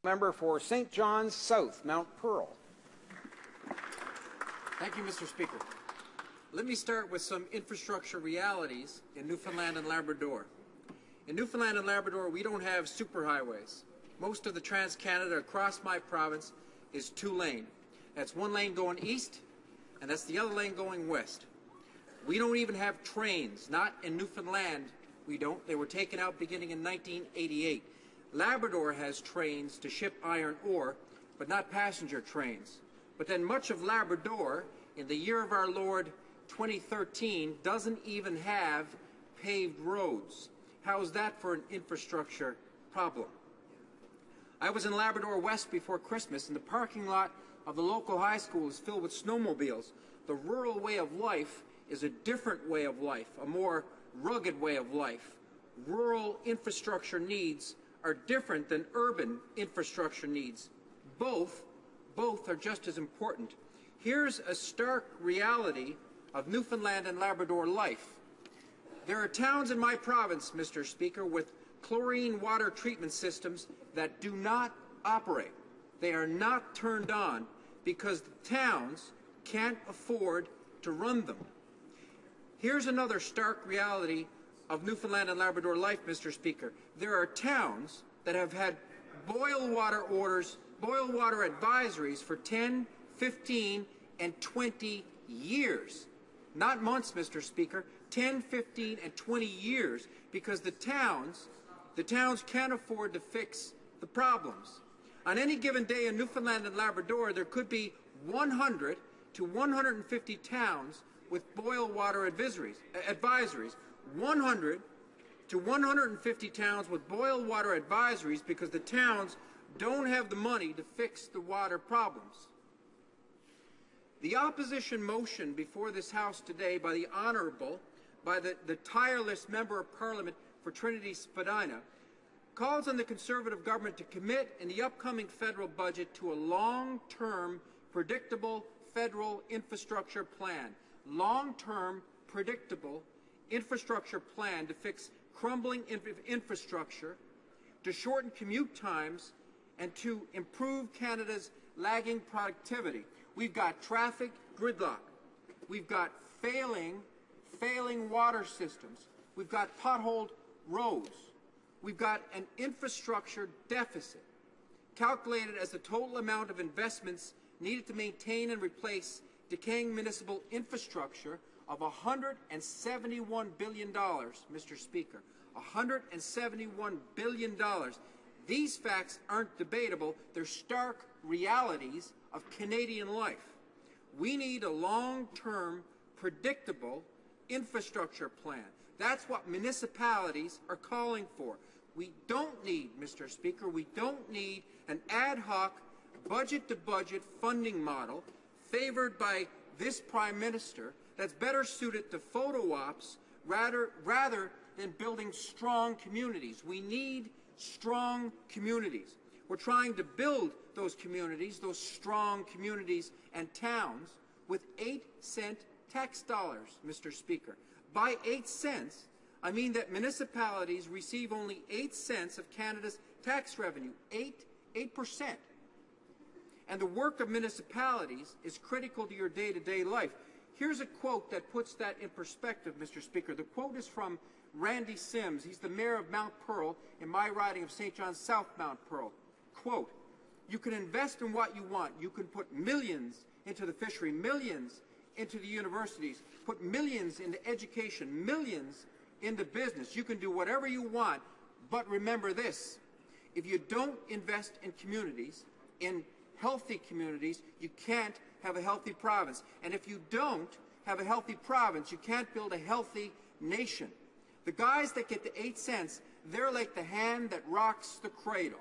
Member for St. John's South, Mount Pearl. Thank you, Mr. Speaker. Let me start with some infrastructure realities in Newfoundland and Labrador. In Newfoundland and Labrador, we don't have superhighways. Most of the Trans-Canada across my province is two-lane. That's one lane going east, and that's the other lane going west. We don't even have trains, not in Newfoundland. We don't. They were taken out beginning in 1988. Labrador has trains to ship iron ore, but not passenger trains. But then much of Labrador, in the year of our Lord 2013, doesn't even have paved roads. How is that for an infrastructure problem? I was in Labrador West before Christmas, and the parking lot of the local high school is filled with snowmobiles. The rural way of life is a different way of life, a more rugged way of life. Rural infrastructure needs are different than urban infrastructure needs. Both are just as important. Here's a stark reality of Newfoundland and Labrador life. There are towns in my province, Mr. Speaker, with chlorine water treatment systems that do not operate. They are not turned on because the towns can't afford to run them. Here's another stark reality of Newfoundland and Labrador life, Mr. Speaker. There are towns that have had boil water orders, boil water advisories for 10, 15, and 20 years. Not months, Mr. Speaker, 10, 15, and 20 years, because the towns can't afford to fix the problems. On any given day in Newfoundland and Labrador, there could be 100 to 150 towns with boil water advisories. 100 to 150 towns with boil water advisories because the towns don't have the money to fix the water problems. The opposition motion before this House today by the tireless Member of Parliament for Trinity Spadina calls on the Conservative government to commit in the upcoming federal budget to a long-term, predictable federal infrastructure plan. Long-term, predictable infrastructure plan to fix crumbling infrastructure, to shorten commute times, and to improve Canada's lagging productivity. We've got traffic gridlock. We've got failing water systems. We've got potholed roads. We've got an infrastructure deficit, calculated as the total amount of investments needed to maintain and replace decaying municipal infrastructure of $171 billion, Mr. Speaker. $171 billion. These facts aren't debatable. They're stark realities of Canadian life. We need a long-term, predictable infrastructure plan. That's what municipalities are calling for. We don't need, Mr. Speaker, we don't need an ad hoc, budget-to-budget funding model favored by this Prime Minister that's better suited to photo ops rather than building strong communities. We need strong communities. We're trying to build those communities, those strong communities and towns, with 8-cent tax dollars, Mr. Speaker. By 8 cents, I mean that municipalities receive only 8 cents of Canada's tax revenue, 8%. And the work of municipalities is critical to your day-to-day life. Here's a quote that puts that in perspective, Mr. Speaker. The quote is from Randy Sims. He's the mayor of Mount Pearl in my riding of St. John's South Mount Pearl. Quote, "You can invest in what you want. You can put millions into the fishery, millions into the universities, put millions into education, millions into business. You can do whatever you want, but remember this. If you don't invest in communities, in healthy communities, you can't have a healthy province. And if you don't have a healthy province, you can't build a healthy nation." The guys that get the 8 cents, they're like the hand that rocks the cradle.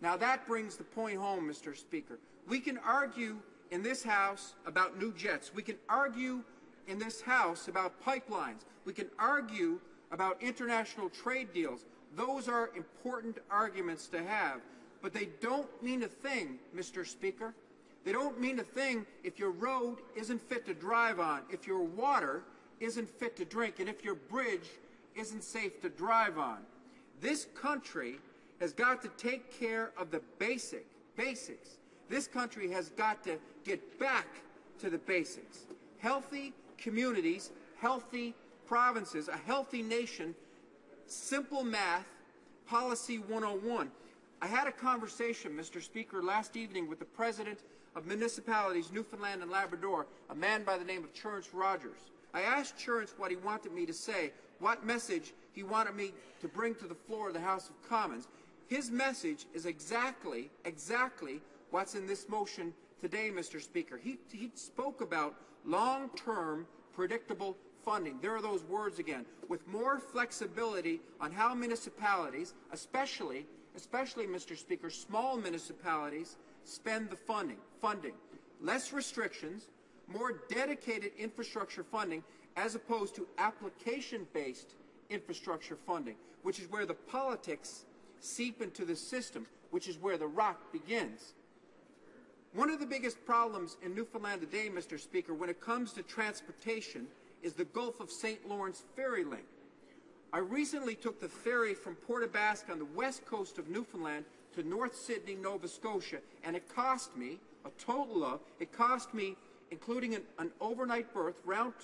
Now that brings the point home, Mr. Speaker. We can argue in this House about new jets. We can argue in this House about pipelines. We can argue about international trade deals. Those are important arguments to have, but they don't mean a thing, Mr. Speaker. They don't mean a thing if your road isn't fit to drive on, if your water isn't fit to drink, and if your bridge isn't safe to drive on. This country has got to take care of the basics. This country has got to get back to the basics. Healthy communities, healthy provinces, a healthy nation, simple math, policy 101. I had a conversation, Mr. Speaker, last evening with the President of Municipalities, Newfoundland and Labrador, a man by the name of Church Rogers. I asked Church what he wanted me to say, what message he wanted me to bring to the floor of the House of Commons. His message is exactly what's in this motion today, Mr. Speaker. He spoke about long-term, predictable funding. There are those words again. With more flexibility on how municipalities, especially, Mr. Speaker, small municipalities, spend the funding. Less restrictions, more dedicated infrastructure funding, as opposed to application-based infrastructure funding, which is where the politics seep into the system, which is where the rot begins. One of the biggest problems in Newfoundland today, Mr. Speaker, when it comes to transportation, is the Gulf of St. Lawrence ferry link. I recently took the ferry from Port aux Basques on the west coast of Newfoundland to North Sydney, Nova Scotia, and it cost me a total of, including an overnight berth, round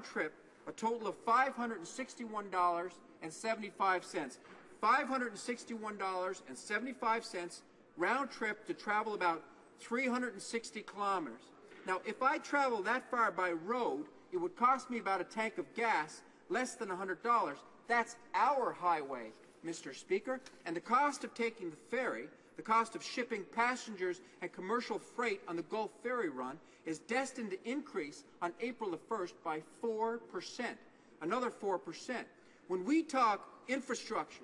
trip, a total of $561.75. $561.75 round trip to travel about 360 kilometers. Now, if I travel that far by road, it would cost me about a tank of gas, less than $100. That's our highway, Mr. Speaker. And the cost of taking the ferry, the cost of shipping passengers and commercial freight on the Gulf Ferry run, is destined to increase on April the 1st by 4%, another 4%. When we talk infrastructure,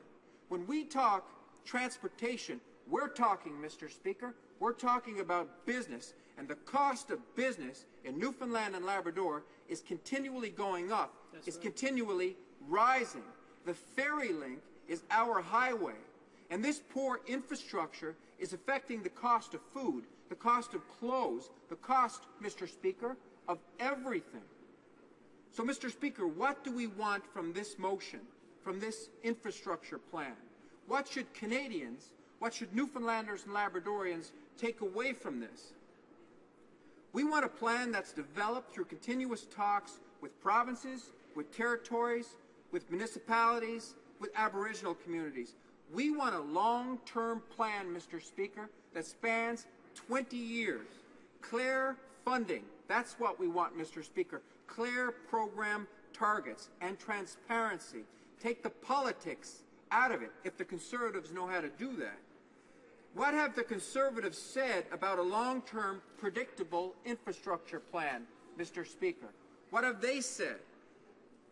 when we talk transportation, we're talking, Mr. Speaker, we're talking about business, and the cost of business in Newfoundland and Labrador is continually going up. It's continually rising. The ferry link is our highway, and this poor infrastructure is affecting the cost of food, the cost of clothes, the cost, Mr. Speaker, of everything. So, Mr. Speaker, what do we want from this motion, from this infrastructure plan? What should Canadians, what should Newfoundlanders and Labradorians take away from this? We want a plan that's developed through continuous talks with provinces, with territories, with municipalities, with Aboriginal communities. We want a long-term plan, Mr. Speaker, that spans 20 years. Clear funding, that's what we want, Mr. Speaker. Clear program targets and transparency. Take the politics out of it, if the Conservatives know how to do that. What have the Conservatives said about a long-term, predictable infrastructure plan, Mr. Speaker? What have they said?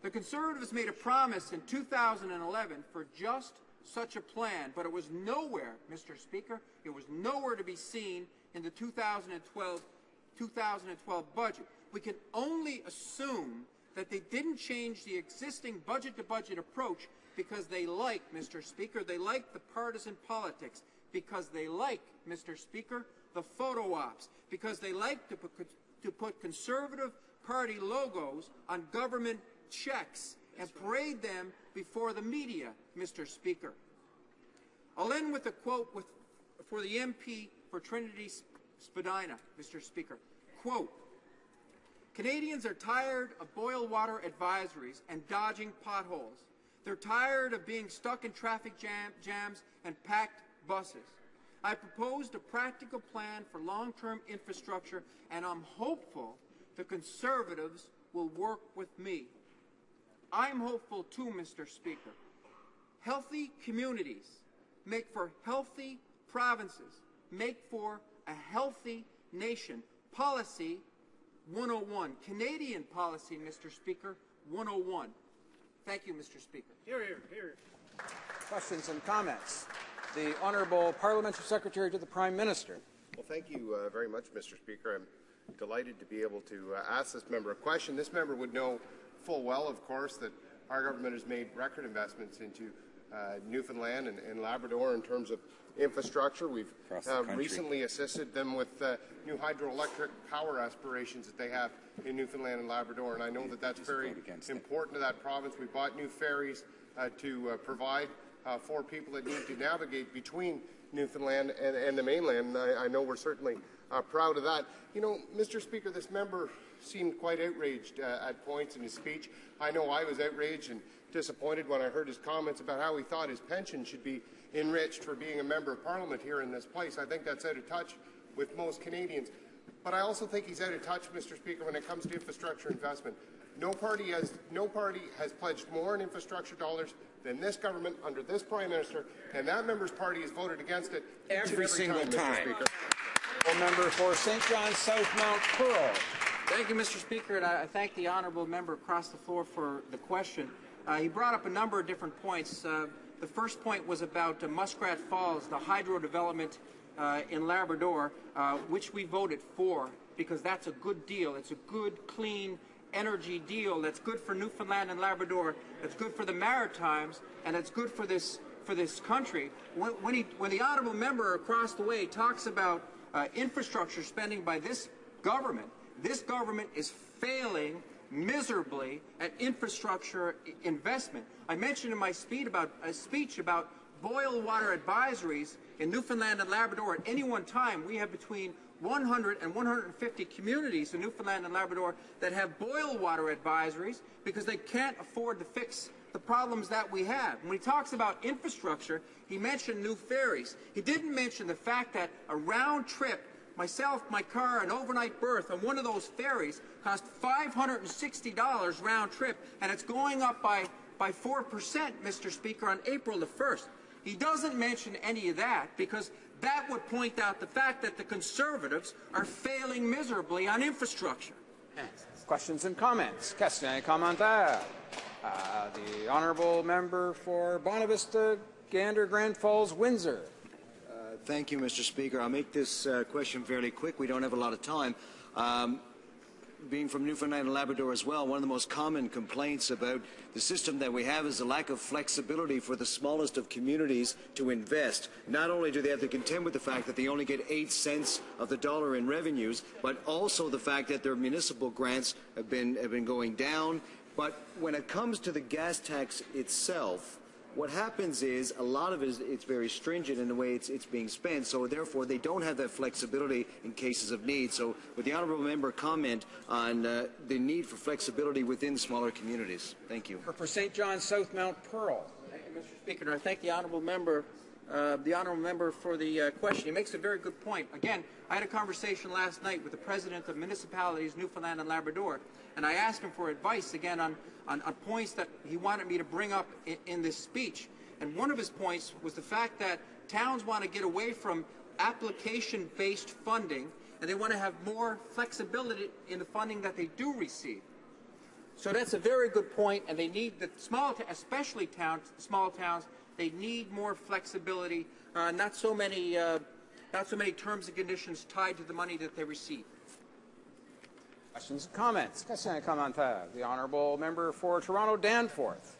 The Conservatives made a promise in 2011 for just such a plan, but it was nowhere, Mr. Speaker, it was nowhere to be seen in the 2012 budget. We can only assume that they didn't change the existing budget-to-budget approach because they like, Mr. Speaker, they like the partisan politics, because they like, Mr. Speaker, the photo ops, because they like to put Conservative Party logos on government checks and parade them before the media, Mr. Speaker. I'll end with a quote for the MP for Trinity Spadina, Mr. Speaker. Quote, "Canadians are tired of boil water advisories and dodging potholes. They're tired of being stuck in traffic jams and packed buses. I proposed a practical plan for long-term infrastructure, and I'm hopeful the Conservatives will work with me." I'm hopeful too, Mr. Speaker. Healthy communities make for healthy provinces, make for a healthy nation. Policy 101, Canadian policy, Mr. Speaker, 101. Thank you, Mr. Speaker. Hear, hear, hear. Questions and comments? The Honourable Parliamentary Secretary to the Prime Minister. Well, thank you very much, Mr. Speaker. I'm delighted to be able to ask this member a question. This member would know full well, of course, that our government has made record investments into Newfoundland and Labrador in terms of infrastructure. We've recently assisted them with new hydroelectric power aspirations that they have in Newfoundland and Labrador, and I know that that's very important to that province. We bought new ferries to provide for people that need to navigate between Newfoundland and the mainland. I know we're certainly proud of that. You know, Mr. Speaker, this member seemed quite outraged at points in his speech. I know I was outraged and disappointed when I heard his comments about how he thought his pension should be enriched for being a member of Parliament here in this place. I think that's out of touch with most Canadians. But I also think he's out of touch, Mr. Speaker, when it comes to infrastructure investment. No party has pledged more in infrastructure dollars than this government under this Prime Minister, and that member's party has voted against it every single time. Mr. Speaker. Member for St. John's South Mount Pearl. Thank you, Mr. Speaker, and I thank the honourable member across the floor for the question. He brought up a number of different points. The first point was about Muskrat Falls, the hydro development in Labrador, which we voted for because that's a good deal. It's a good, clean energy deal that's good for Newfoundland and Labrador, that's good for the Maritimes, and it's good for this country. When the honourable member across the way talks about infrastructure spending by this government is failing miserably at infrastructure investment. I mentioned in my speech about boil water advisories in Newfoundland and Labrador. At any one time, we have between 100 and 150 communities in Newfoundland and Labrador that have boil water advisories because they can't afford to fix the problems that we have. When he talks about infrastructure, he mentioned new ferries. He didn't mention the fact that a round trip, myself, my car, an overnight berth on one of those ferries cost $560 round trip, and it's going up by 4%, Mr. Speaker, on April the 1st. He doesn't mention any of that because that would point out the fact that the Conservatives are failing miserably on infrastructure. Questions and comments? Question commentaire. The honourable member for Bonavista, Gander, Grand Falls, Windsor. Thank you, Mr. Speaker. I'll make this question fairly quick. We don't have a lot of time. Being from Newfoundland and Labrador as well, one of the most common complaints about the system that we have is the lack of flexibility for the smallest of communities to invest. Not only do they have to contend with the fact that they only get 8 cents of the dollar in revenues, but also the fact that their municipal grants have been going down. But when it comes to the gas tax itself, what happens is a lot of it's very stringent in the way it's being spent, so therefore they don't have that flexibility in cases of need. So would the honourable member comment on the need for flexibility within smaller communities? Thank you. For St. John's South Mount Pearl. Thank you, Mr. Speaker, and I thank the honourable member for the question. He makes a very good point. Again, I had a conversation last night with the president of municipalities, Newfoundland and Labrador, and I asked him for advice again on points that he wanted me to bring up in this speech. And one of his points was the fact that towns want to get away from application-based funding, and they want to have more flexibility in the funding that they do receive. So that's a very good point, and they need especially small towns. They need more flexibility, not so many terms and conditions tied to the money that they receive. Questions and comments? Question commentaire. The honourable member for Toronto Danforth.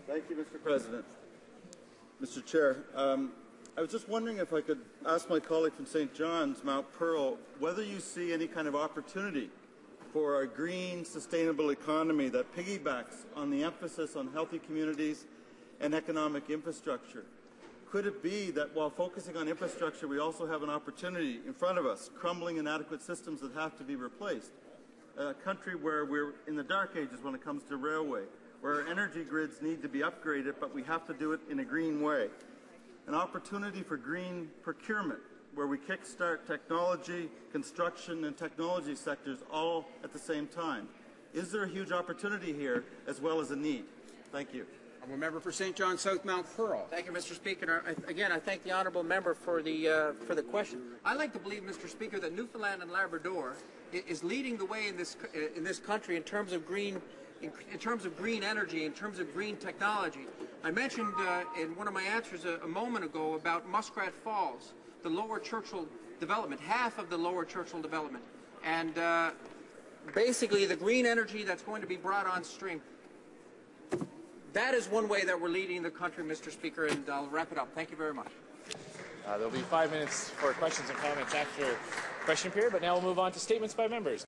Thank you, Mr. President. Mr. Chair, I was just wondering if I could ask my colleague from St. John's, Mount Pearl, whether you see any kind of opportunity for a green, sustainable economy that piggybacks on the emphasis on healthy communities and economic infrastructure. Could it be that while focusing on infrastructure, we also have an opportunity in front of us, crumbling inadequate systems that have to be replaced? A country where we're in the dark ages when it comes to railway, where our energy grids need to be upgraded, but we have to do it in a green way. An opportunity for green procurement, where we kickstart technology, construction, and technology sectors all at the same time. Is there a huge opportunity here as well as a need? Thank you. I'm a member for St. John's South Mount Pearl. Thank you, Mr. Speaker. Again, I thank the honourable member for the question. I like to believe, Mr. Speaker, that Newfoundland and Labrador is leading the way in this country in terms of green energy, in terms of green technology. I mentioned in one of my answers a moment ago about Muskrat Falls, the Lower Churchill development, half of the Lower Churchill development, and basically the green energy that's going to be brought on stream. That is one way that we're leading the country, Mr. Speaker, and I'll wrap it up. Thank you very much. There'll be 5 minutes for questions and comments after question period, but now we'll move on to statements by members.